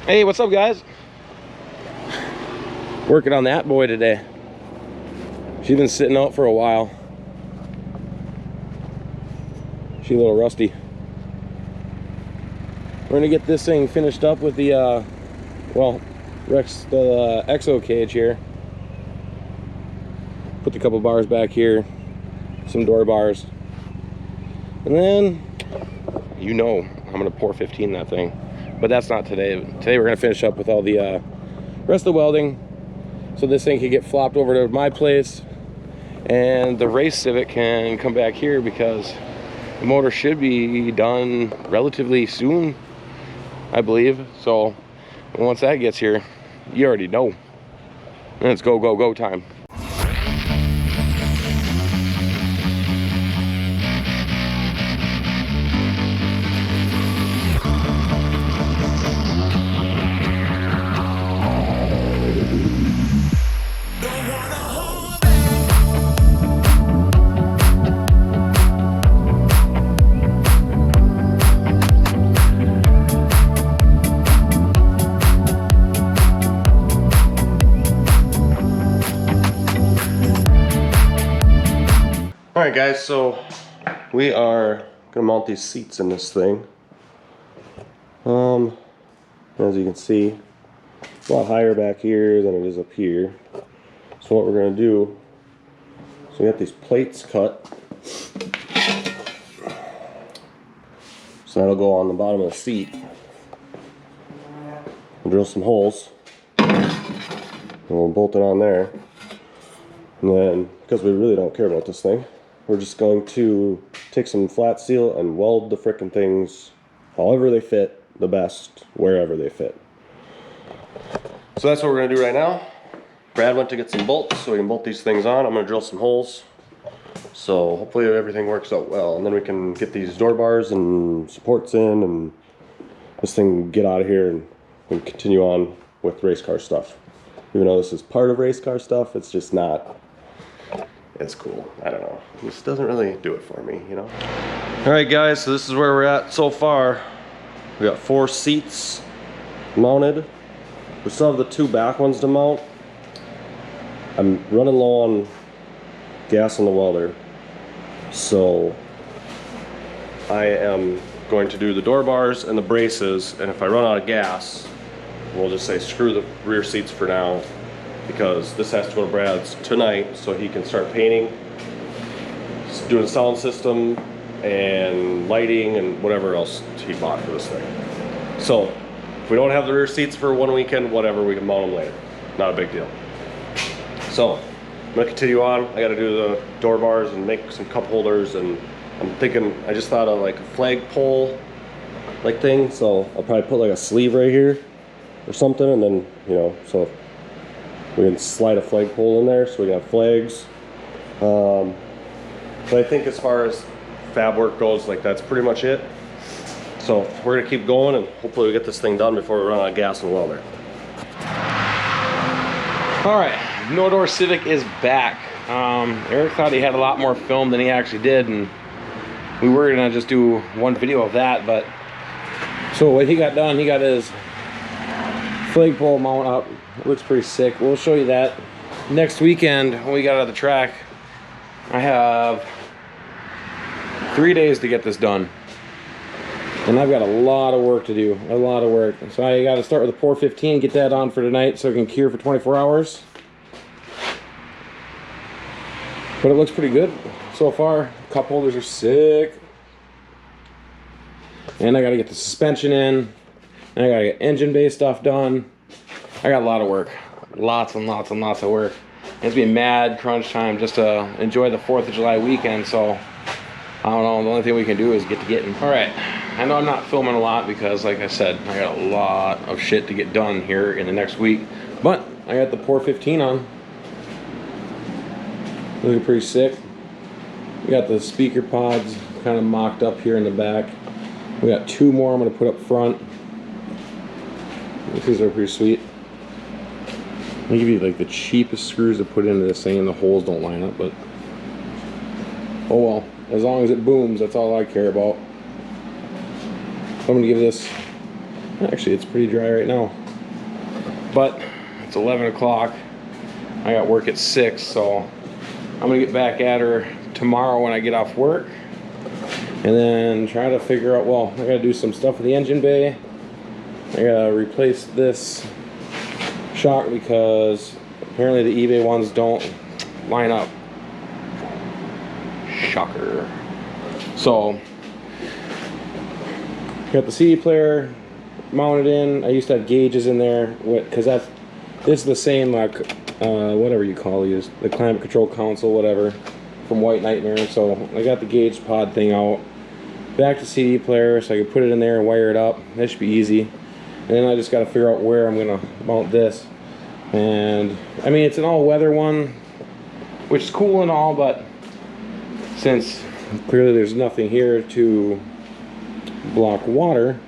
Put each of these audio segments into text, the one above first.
Hey, what's up, guys? Working on that boy today. She's been sitting out for a while. She's a little rusty. We're gonna get this thing finished up with the exo cage here. Put a couple bars back here, some door bars, and then I'm gonna pour 15 that thing. But that's not today. Today we're gonna finish up with all the rest of the welding, so this thing can get flopped over to my place, and the race Civic can come back here because the motor should be done relatively soon, I believe. So once that gets here, you already know. And it's go, go, go time. Alright guys, so we are gonna mount these seats in this thing. As you can see, it's a lot higher back here than it is up here. So what we're gonna do, so we got these plates cut. So that'll go on the bottom of the seat. We'll drill some holes, and we'll bolt it on there. And then, because we really don't care about this thing, we're just going to take some flat steel and weld the frickin' things however they fit the best, wherever they fit. So that's what we're gonna do right now. Brad went to get some bolts so we can bolt these things on. I'm gonna drill some holes. So hopefully everything works out well, and then we can get these door bars and supports in, and this thing can get out of here, and we can continue on with race car stuff. Even though this is part of race car stuff, it's just not. It's cool. I don't know. This doesn't really do it for me, you know? Alright guys, so this is where we're at so far. We got 4 seats mounted. We still have the 2 back ones to mount. I'm running low on gas on the welder, so I am going to do the door bars and the braces, and if I run out of gas, we'll just say screw the rear seats for now, because this has to go to Brad's tonight so he can start painting, doing a sound system and lighting and whatever else he bought for this thing. So if we don't have the rear seats for one weekend, whatever, we can mount them later. Not a big deal. So I'm gonna continue on. I gotta do the door bars and make some cup holders, and I'm thinking, I just thought of like a flagpole like thing, so I'll probably put like a sleeve right here or something, and then, you know, so we can slide a flagpole in there so we can have flags. But I think as far as fab work goes, like, that's pretty much it. So we're gonna keep going, and hopefully we get this thing done before we run out of gas and welder. All right, No Door Civic is back. Eric thought he had a lot more film than he actually did, and we were gonna just do one video of that, but so what he got done, he got his flagpole mount up. It looks pretty sick. We'll show you that next weekend when we got out of the track. I have 3 days to get this done, and I've got a lot of work to do, a lot of work. So I got to start with the pour 15, get that on for tonight so it can cure for 24 hours. But it looks pretty good so far. Cup holders are sick. And I got to get the suspension in, and I got to get engine bay stuff done. I got a lot of work, lots and lots and lots of work. It's been mad crunch time just to enjoy the 4th of July weekend, so I don't know, the only thing we can do is get to getting. All right, I know I'm not filming a lot because, like I said, I got a lot of shit to get done here in the next week, but I got the pour 15 on. Looking pretty sick. We got the speaker pods kind of mocked up here in the back. We got 2 more I'm gonna put up front. These are pretty sweet. They give you like the cheapest screws to put into this thing, and the holes don't line up, but oh well. As long as it booms, that's all I care about. I'm gonna give this Actually, it's pretty dry right now. But it's 11 o'clock. I got work at 6, so I'm gonna get back at her tomorrow when I get off work. And then try to figure out, well, I gotta do some stuff with the engine bay. I gotta replace this shock because apparently the eBay ones don't line up. Shocker. So, got the CD player mounted in. I used to have gauges in there because this is the same like whatever you call these, the climate control console, whatever, from White Nightmare. So I got the gauge pod thing out. Back to CD player, so I can put it in there and wire it up. That should be easy. And then I just got to figure out where I'm gonna mount this. And I mean, it's an all-weather one, which is cool and all, but since clearly there's nothing here to block water,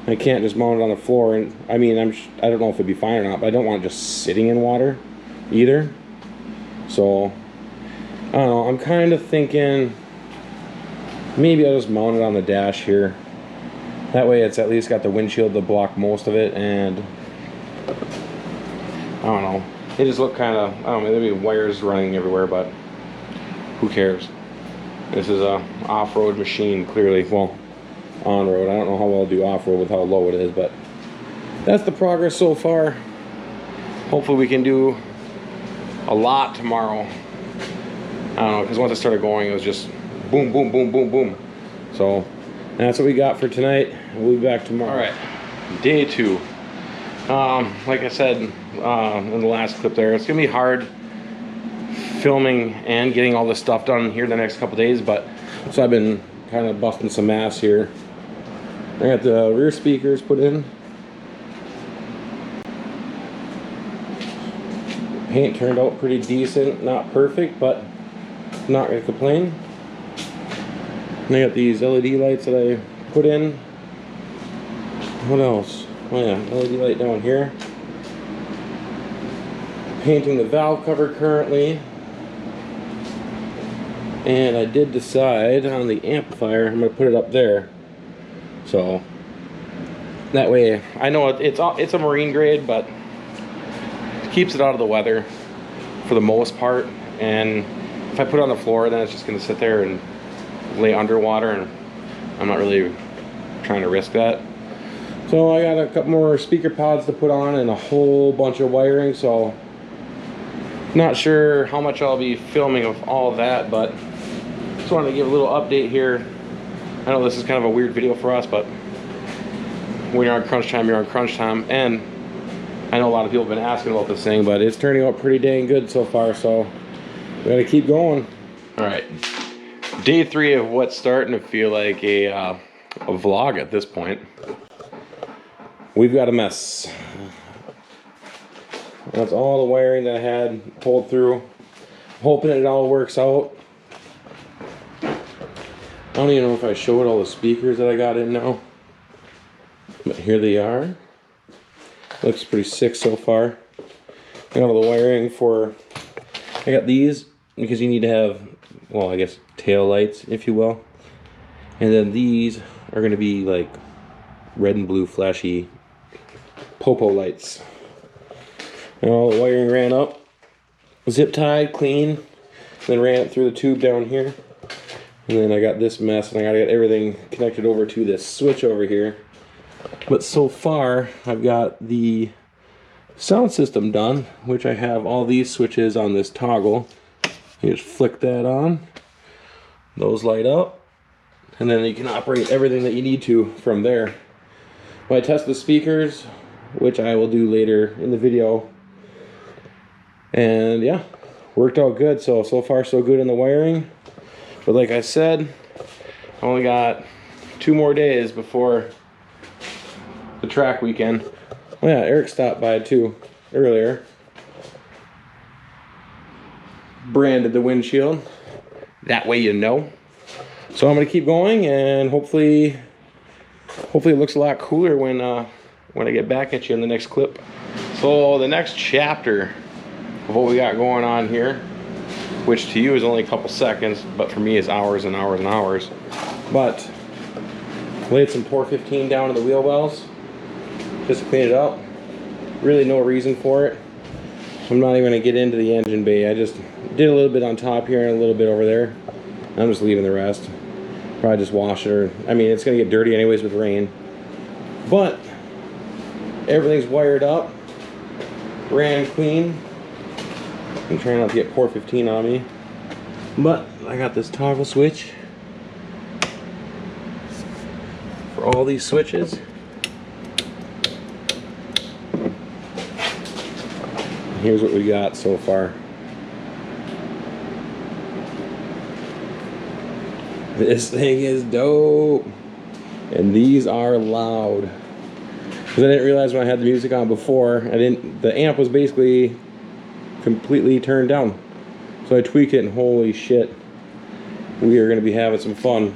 I can't just mount it on the floor. And I mean, I don't know if it'd be fine or not, but I don't want it just sitting in water either. So I don't know, I'm kind of thinking maybe I'll just mount it on the dash here. That way it's at least got the windshield to block most of it. And I don't know, it just looked kind of, I don't know, there'd be wires running everywhere, but who cares? This is a off-road machine, clearly. Well, on-road. I don't know how well I'll do off-road with how low it is, but that's the progress so far. Hopefully we can do a lot tomorrow. I don't know, because once I started going, it was just boom, boom, boom, boom, boom. So that's what we got for tonight. We'll be back tomorrow. All right, day 2. Like I said in the last clip there, it's gonna be hard filming and getting all this stuff done here the next couple days, but so I've been kind of busting some ass here. I got the rear speakers put in. Paint turned out pretty decent, not perfect, but not gonna complain. And I got these LED lights that I put in. What else? Oh yeah, LED light down here. Painting the valve cover currently. And I did decide on the amplifier, I'm gonna put it up there. So that way, I know it's a marine grade, but it keeps it out of the weather for the most part. And if I put it on the floor, then it's just gonna sit there and lay underwater, and I'm not really trying to risk that. So I got a couple more speaker pods to put on and a whole bunch of wiring, so not sure how much I'll be filming of all of that, but just wanted to give a little update here. I know this is kind of a weird video for us, but when you're on crunch time, you're on crunch time. And I know a lot of people have been asking about this thing, but it's turning out pretty dang good so far, so we gotta keep going. All right, day 3 of what's starting to feel like a vlog at this point. We've got a mess. That's all the wiring that I had pulled through. Hoping it all works out. I don't even know if I showed all the speakers that I got in now, but here they are. Looks pretty sick so far. I got all the wiring for, I got these because you need to have, well, I guess tail lights, if you will. And then these are going to be like red and blue flashy popo lights. And all the wiring ran up, zip tied, clean, then ran it through the tube down here. And then I got this mess, and I gotta get everything connected over to this switch over here. But so far, I've got the sound system done, which I have all these switches on this toggle. You just flick that on, those light up, and then you can operate everything that you need to from there. When I test the speakers, which I will do later in the video, and yeah, worked out good. So far so good in the wiring. But like I said, I only got 2 more days before the track weekend. Oh yeah, Eric stopped by too earlier. Branded the windshield. That way you know. So I'm gonna keep going, and hopefully it looks a lot cooler when I get back at you in the next clip. So the next chapter of what we got going on here, which to you is only a couple seconds, but for me is hours and hours and hours. But laid some 415 down in the wheel wells, just to clean it up. Really no reason for it. I'm not even gonna get into the engine bay. I just did a little bit on top here and a little bit over there. I'm just leaving the rest. Probably just wash it, or I mean, it's gonna get dirty anyways with rain. But everything's wired up, ran clean. I'm trying not to get port 15 on me, but I got this toggle switch for all these switches. Here's what we got so far. This thing is dope. And these are loud. Because I didn't realize when I had the music on before, the amp was basically completely turned down. So I tweaked it and holy shit. We are gonna be having some fun.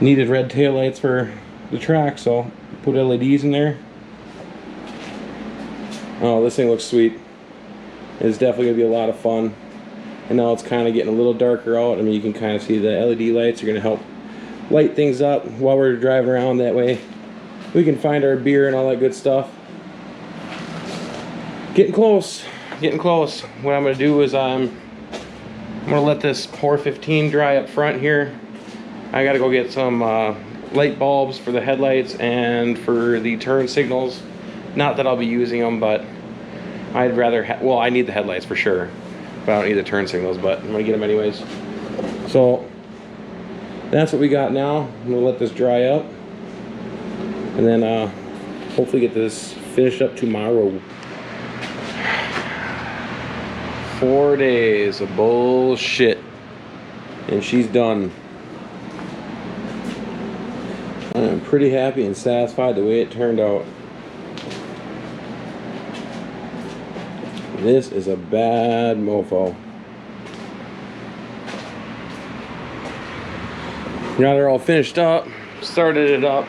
Needed red taillights for the track, so put LEDs in there. Oh, this thing looks sweet. It's definitely gonna be a lot of fun. And now it's kind of getting a little darker out. I mean, you can kind of see the LED lights are gonna help light things up while we're driving around. That way we can find our beer and all that good stuff. Getting close, getting close. What I'm gonna do is I'm gonna let this pour 15 dry up front here. I gotta go get some light bulbs for the headlights and for the turn signals. Not that I'll be using them, but I'd rather, well, I need the headlights for sure, but I don't need the turn signals, but I'm gonna get them anyways. So that's what we got now. I'm gonna let this dry up and then hopefully get this finished up tomorrow. 4 days of bullshit and she's done. I'm pretty happy and satisfied the way it turned out. This is a bad mofo. Now they're all finished up, started it up.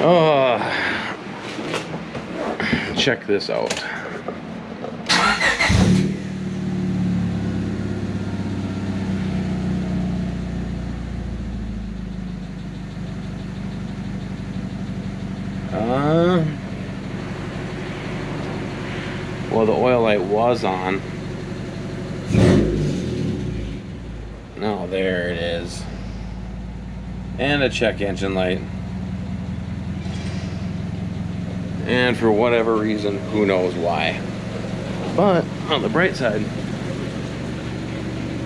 Oh, check this out. Well, the oil light was on. Oh, there it is. And a check engine light. And for whatever reason, who knows why. But on the bright side,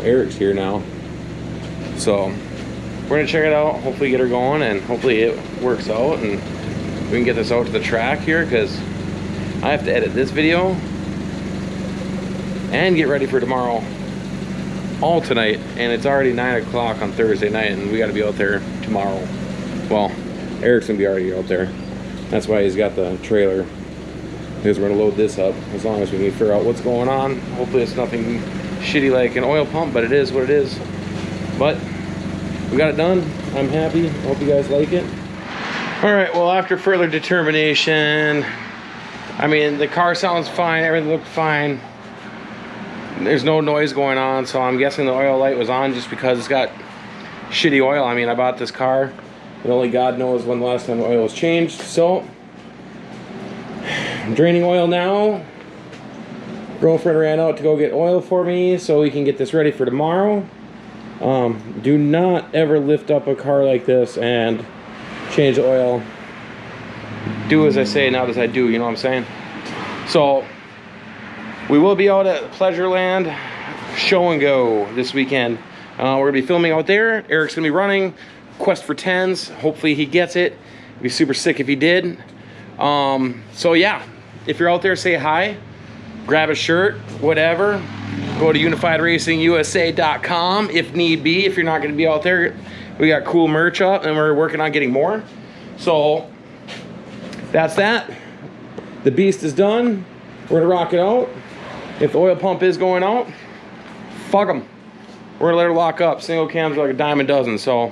Eric's here now. So we're gonna check it out, hopefully get her going, and hopefully it works out and we can get this out to the track here, because I have to edit this video and get ready for tomorrow, all tonight, and it's already 9 o'clock on Thursday night and we got to be out there tomorrow. Well, Eric's gonna be already out there. That's why he's got the trailer, because we're gonna load this up as long as we can figure out what's going on. Hopefully it's nothing shitty like an oil pump, but it is what it is. But we got it done. I'm happy. Hope you guys like it. All right, well, after further determination, I mean, the car sounds fine, everything looked fine. There's no noise going on, so I'm guessing the oil light was on just because it's got shitty oil. I mean, I bought this car, and only God knows when the last time the oil was changed. So, I'm draining oil now. Girlfriend ran out to go get oil for me so we can get this ready for tomorrow. Do not ever lift up a car like this and change the oil. Do as I say, not as I do, you know what I'm saying? So we will be out at Pleasureland Show and Go this weekend. We're gonna be filming out there. Eric's gonna be running Quest for 10s. Hopefully he gets it. It'd be super sick if he did. So yeah, if you're out there, say hi, grab a shirt, whatever. Go to UnifiedRacingUSA.com if need be. If you're not gonna be out there, we got cool merch up and we're working on getting more. So that's that. The beast is done. We're gonna rock it out. If the oil pump is going out, fuck them. We're gonna let her lock up. Single cams are like a dime a dozen, so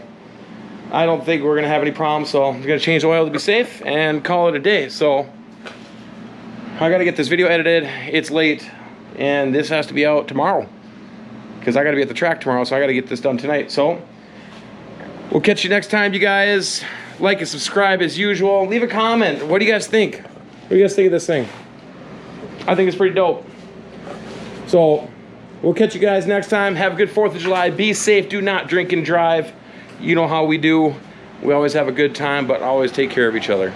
I don't think we're gonna have any problems. So I'm gonna change the oil to be safe and call it a day. So I gotta get this video edited. It's late and this has to be out tomorrow because I gotta be at the track tomorrow, so I gotta get this done tonight. So We'll catch you next time, you guys. Like and subscribe as usual. Leave a comment. What do you guys think? What do you guys think of this thing? I think it's pretty dope. So we'll catch you guys next time. Have a good 4th of July. Be safe. Do not drink and drive. You know how we do. We always have a good time, but always take care of each other.